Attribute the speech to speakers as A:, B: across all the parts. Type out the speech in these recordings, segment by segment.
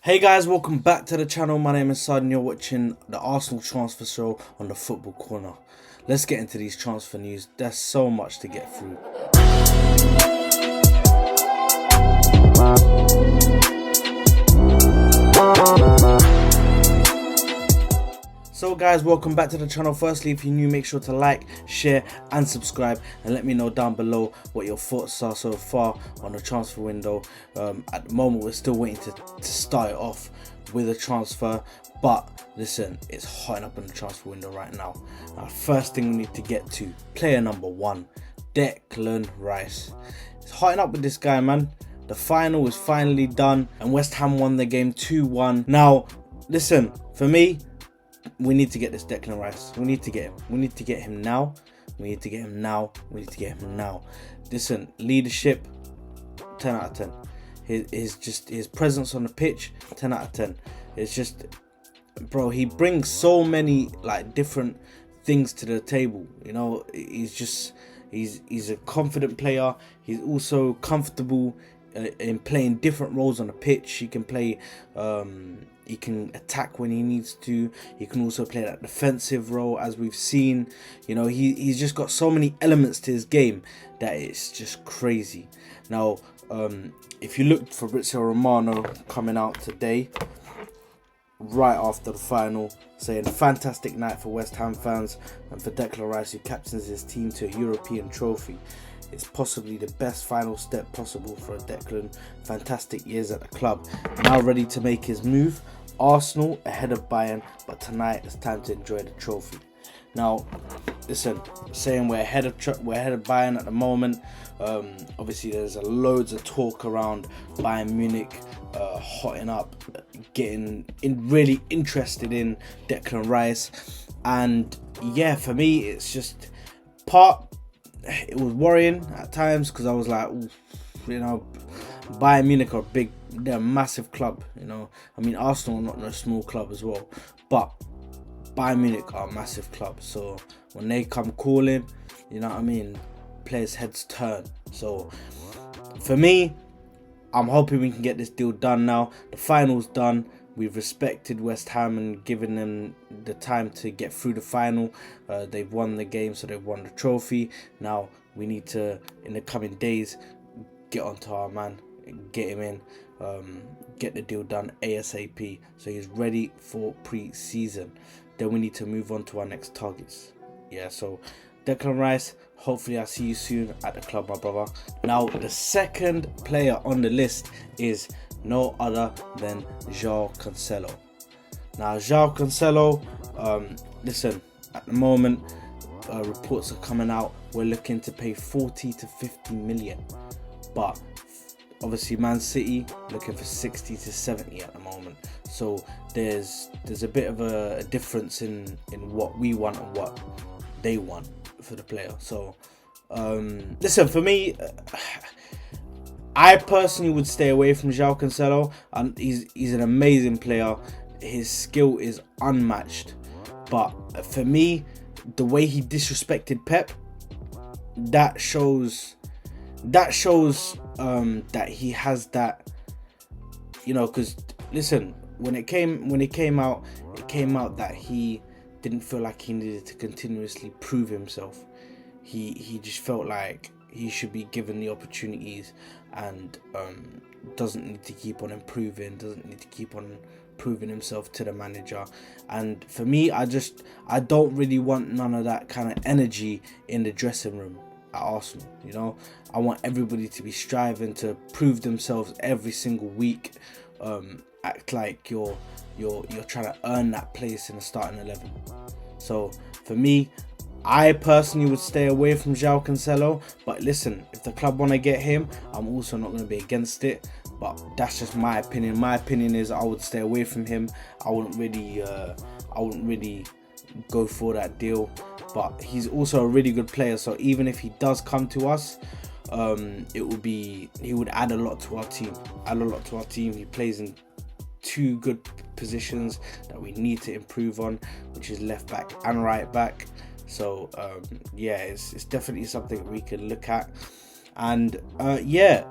A: Hey guys, welcome back to the channel. My name is Sad and you're watching the Arsenal transfer show on the Football Corner. Let's get into these transfer news. There's so much to get through. So guys, welcome back to the channel. Firstly, if you're new, make sure to like, share and subscribe, and let me know down below what your thoughts are so far on the transfer window. At the moment, we're still waiting to start it off with a transfer, but listen, it's hotting up in the transfer window right now. First thing we need to get to, player number 1, Declan Rice. It's hotting up with this guy, man. The final is finally done and West Ham won the game 2-1. Now listen, for me, we need to get this Declan Rice. We need to get him. We need to get him now. We need to get him now. We need to get him now. Listen, leadership, 10 out of 10. His presence on the pitch, 10 out of 10. It's just, bro, he brings so many like different things to the table. You know, he's a confident player. He's also comfortable in playing different roles on the pitch. He can play. He can attack when he needs to. He can also play that defensive role, as we've seen. You know, he's just got so many elements to his game that it's just crazy. Now, if you looked, Fabrizio Romano coming out today, right after the final, saying fantastic night for West Ham fans and for Declan Rice, who captains his team to a European trophy. It's possibly the best final step possible for a Declan. Fantastic years at the club. Now ready to make his move. Arsenal ahead of Bayern, but tonight it's time to enjoy the trophy. Now, listen, saying we're ahead of Bayern at the moment. Obviously, there's loads of talk around Bayern Munich hotting up, getting really interested in Declan Rice, and yeah, for me, it's just it was worrying at times because I was like, ooh, you know, Bayern Munich are they're a massive club, you know. I mean, Arsenal are not a small club as well, but Bayern Munich are a massive club. So when they come calling, you know what I mean, players' heads turn. So for me, I'm hoping we can get this deal done now. The final's done. We've respected West Ham and given them the time to get through the final. They've won the game, so they've won the trophy. Now we need to, in the coming days, get onto our man, get him in, get the deal done ASAP so he's ready for pre-season. Then we need to move on to our next targets. Yeah, so Declan Rice, hopefully I'll see you soon at the club, my brother. Now the second player on the list is no other than Joao Cancelo. Now Joao Cancelo, listen, at the moment reports are coming out, we're looking to pay 40 to 50 million, but obviously Man City looking for 60 to 70 at the moment. So there's a bit of a difference in what we want and what they want for the player. So listen, for me, I personally would stay away from Joao Cancelo, and he's an amazing player. His skill is unmatched, but for me, the way he disrespected Pep, that shows that he has that, you know, because listen, when it came out that he didn't feel like he needed to continuously prove himself. He just felt like he should be given the opportunities and doesn't need to keep on improving, doesn't need to keep on proving himself to the manager. And for me, I don't really want none of that kind of energy in the dressing room at Arsenal. You know, I want everybody to be striving to prove themselves every single week. Act like you're trying to earn that place in the starting 11. So for me, I personally would stay away from Joao Cancelo, but listen, if the club want to get him, I'm also not going to be against it. But that's just my opinion. My opinion is I would stay away from him. I wouldn't really go for that deal. But he's also a really good player, so even if he does come to us, he would add a lot to our team. He plays in two good positions that we need to improve on, which is left back and right back. So yeah, it's definitely something we can look at. And yeah,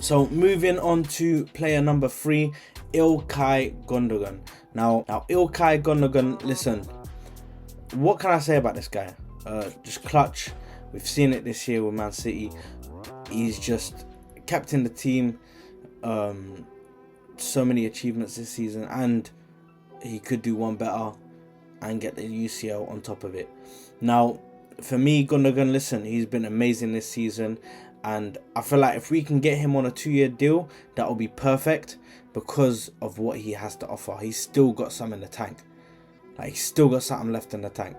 A: so moving on to player number 3 Ilkay Gundogan. Now Ilkay Gundogan, listen, what can I say about this guy? Just clutch. We've seen it this year with Man City. He's just captained the team. So many achievements this season, and he could do one better and get the UCL on top of it. Now, for me, Gundogan, listen, he's been amazing this season, and I feel like if we can get him on a 2-year deal, that will be perfect because of what he has to offer. He's still got some in the tank. Like, he's still got something left in the tank.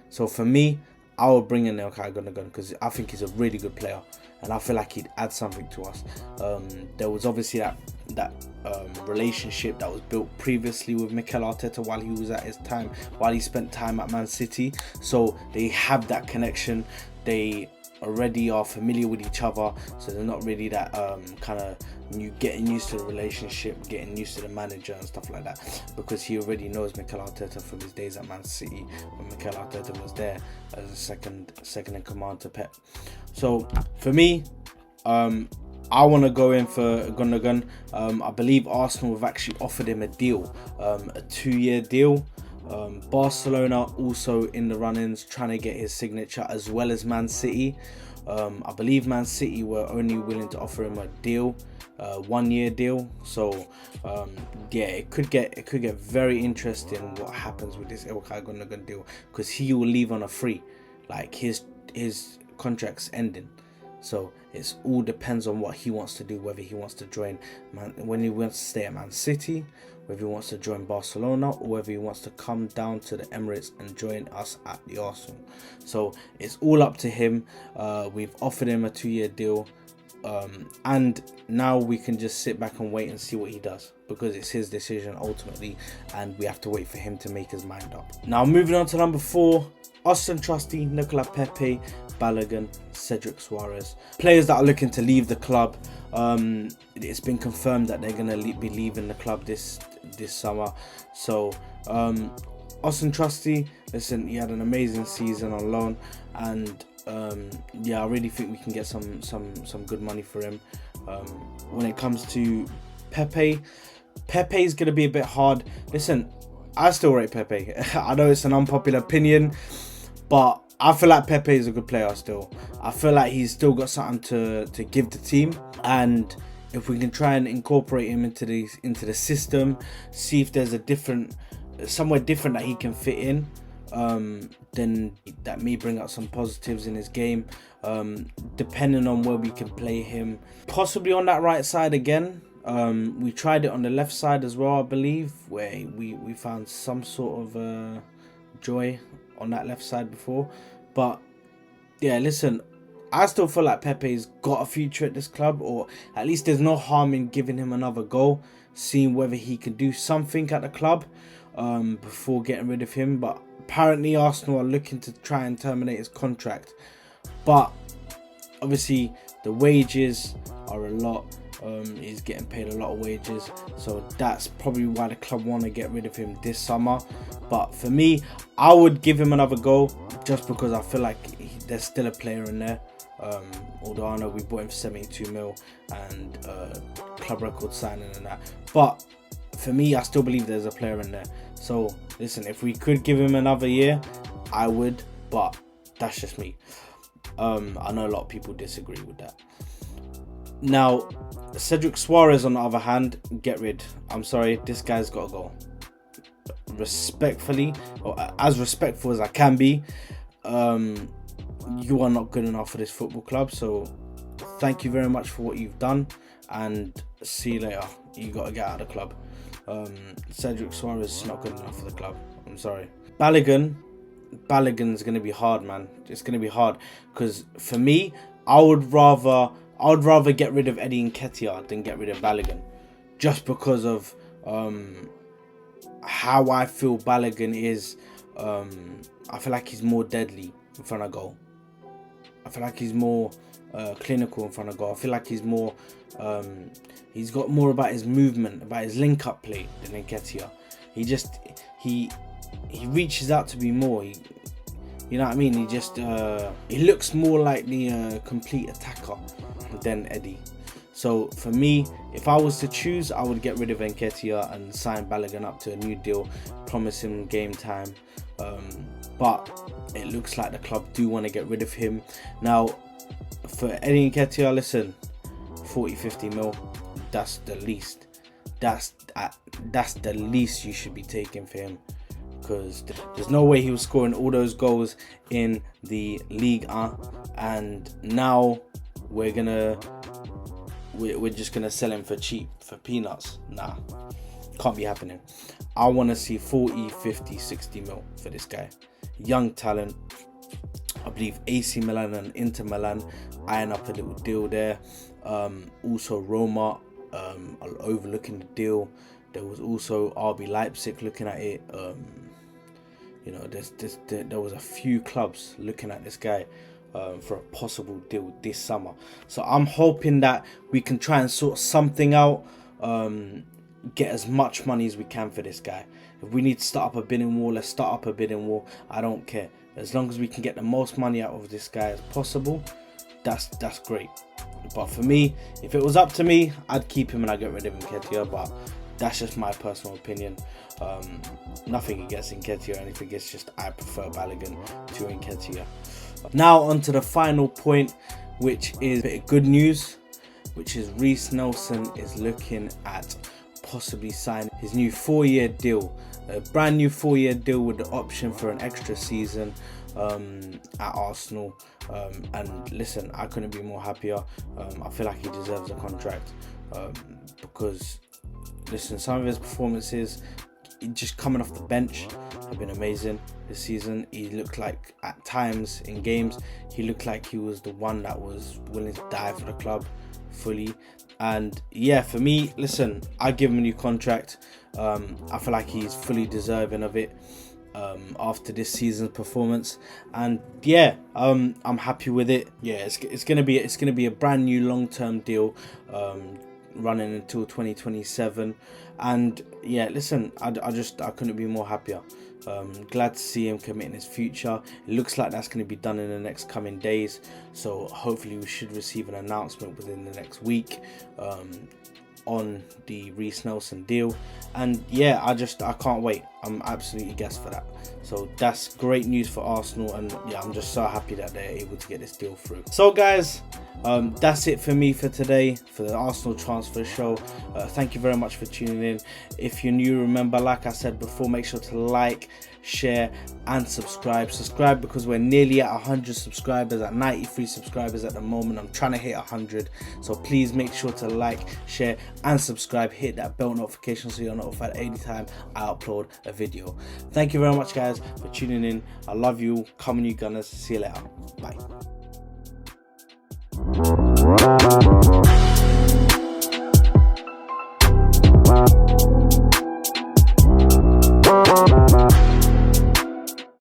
A: So for me, I would bring in Ilkay Gundogan because I think he's a really good player, and I feel like he'd add something to us. There was obviously that relationship that was built previously with Mikel Arteta while he was at his time, while he spent time at Man City. So they have that connection. They already are familiar with each other, so they're not really that kind of getting used to the relationship, getting used to the manager and stuff like that, because he already knows Mikel Arteta from his days at Man City when Mikel Arteta was there as a second in command to Pep. So for me, I want to go in for Gundogan. I believe Arsenal have actually offered him a deal, a 2-year deal. Barcelona also in the run-ins, trying to get his signature, as well as Man City. I believe Man City were only willing to offer him a deal, 1-year deal. So yeah, it could get very interesting what happens with this Ilkay Gundogan deal, because he will leave on a free. Like, his contract's ending. So it all depends on what he wants to do, whether he wants to join when he wants to stay at Man City, whether he wants to join Barcelona, or whether he wants to come down to the Emirates and join us at the Arsenal. So it's all up to him. We've offered him a 2-year deal, and now we can just sit back and wait and see what he does, because it's his decision ultimately, and we have to wait for him to make his mind up. Now moving on to number 4, Austin Trusty, Nicolas Pepe, Balogun, Cedric Soares. Players that are looking to leave the club. It's been confirmed that they're going to be leaving the club this summer. So Austin Trusty, listen, he had an amazing season on loan, and yeah, I really think we can get some good money for him. When it comes to Pepe is going to be a bit hard. Listen, I still rate Pepe. I know it's an unpopular opinion, but I feel like Pepe is a good player still. I feel like he's still got something to give the team, and if we can try and incorporate him into the system, see if there's somewhere different that he can fit in, then that may bring out some positives in his game. Depending on where we can play him, possibly on that right side again. We tried it on the left side as well, I believe, where we found some sort of joy on that left side before. But yeah, listen, I still feel like Pepe's got a future at this club, or at least there's no harm in giving him another go, seeing whether he can do something at the club before getting rid of him. But apparently Arsenal are looking to try and terminate his contract, but obviously the wages are a lot. He's getting paid a lot of wages, so that's probably why the club want to get rid of him this summer. But for me, I would give him another go, just because I feel like there's still a player in there. Although I know we bought him for 72 mil and club record signing and that, but for me, I still believe there's a player in there. So listen, if we could give him another year, I would, but that's just me. I know a lot of people disagree with that. Now, Cedric Soares, on the other hand, get rid. I'm sorry, this guy's got to go. Respectfully, or as respectful as I can be, you are not good enough for this football club. So thank you very much for what you've done, and see you later. You got to get out of the club. Cedric Soares is not good enough for the club. I'm sorry. Balogun's going to be hard, man. It's going to be hard, because for me, I would rather get rid of Eddie Nketiah than get rid of Balogun, just because of how I feel Balogun is. I feel like he's more deadly in front of goal. I feel like he's more clinical in front of goal. I feel like he's more he's got more about his movement, about his link-up play than Nketiah. He reaches out to be more. You know what I mean? He looks more like the complete attacker than Eddie. So for me, if I was to choose, I would get rid of Nketiah and sign Balogun up to a new deal, promise him game time. But it looks like the club do want to get rid of him. Now, for Eddie Nketiah, listen, 40-50 mil, that's the least. That's the least you should be taking for him, because there's no way he was scoring all those goals in the league, and now we're just gonna sell him for cheap, for peanuts. Nah, can't be happening. I want to see 40, 50, 60 mil for this guy. Young talent. I believe AC Milan and Inter Milan eyeing up a little deal there. Also Roma are overlooking the deal. There was also RB Leipzig looking at it. You know, there was a few clubs looking at this guy for a possible deal this summer. So I'm hoping that we can try and sort something out, get as much money as we can for this guy. If we need to start up a bidding war, let's start up a bidding war. I don't care. As long as we can get the most money out of this guy as possible, that's great. But for me, if it was up to me, I'd keep him and I'd get rid of Nketiah. But that's just my personal opinion. Nothing against Nketiah or anything. It's just I prefer Balogun to Nketiah. Now on to the final point, which is a bit of good news, which is Reiss Nelson is looking at possibly signing his new 4-year deal. A brand new 4-year deal with the option for an extra season at Arsenal. And listen, I couldn't be more happier. I feel like he deserves a contract because, listen, some of his performances, just coming off the bench, have been amazing this season. He looked like, at times in games, he looked like he was the one that was willing to die for the club fully. And yeah, for me, listen, I give him a new contract. I feel like he's fully deserving of it after this season's performance. And yeah, I'm happy with it. Yeah, it's gonna be a brand new long-term deal, running until 2027. And yeah, listen, I couldn't be more happier. Glad to see him committing his future. It looks like that's going to be done in the next coming days, so hopefully we should receive an announcement within the next week on the Reiss Nelson deal. And yeah, I can't wait. I'm absolutely gassed for that. So that's great news for Arsenal, and yeah, I'm just so happy that they're able to get this deal through. So guys, that's it for me for today, for the Arsenal transfer show. Thank you very much for tuning in. If you're new, remember, like I said before, make sure to like, share and subscribe because we're nearly at 100 subscribers, at 93 subscribers at the moment. I'm trying to hit 100, so please make sure to like, share and subscribe. Hit that bell notification so you're notified anytime I upload a video. Thank you very much guys for tuning in. I love you. Come on you Gunners. See you later. Bye.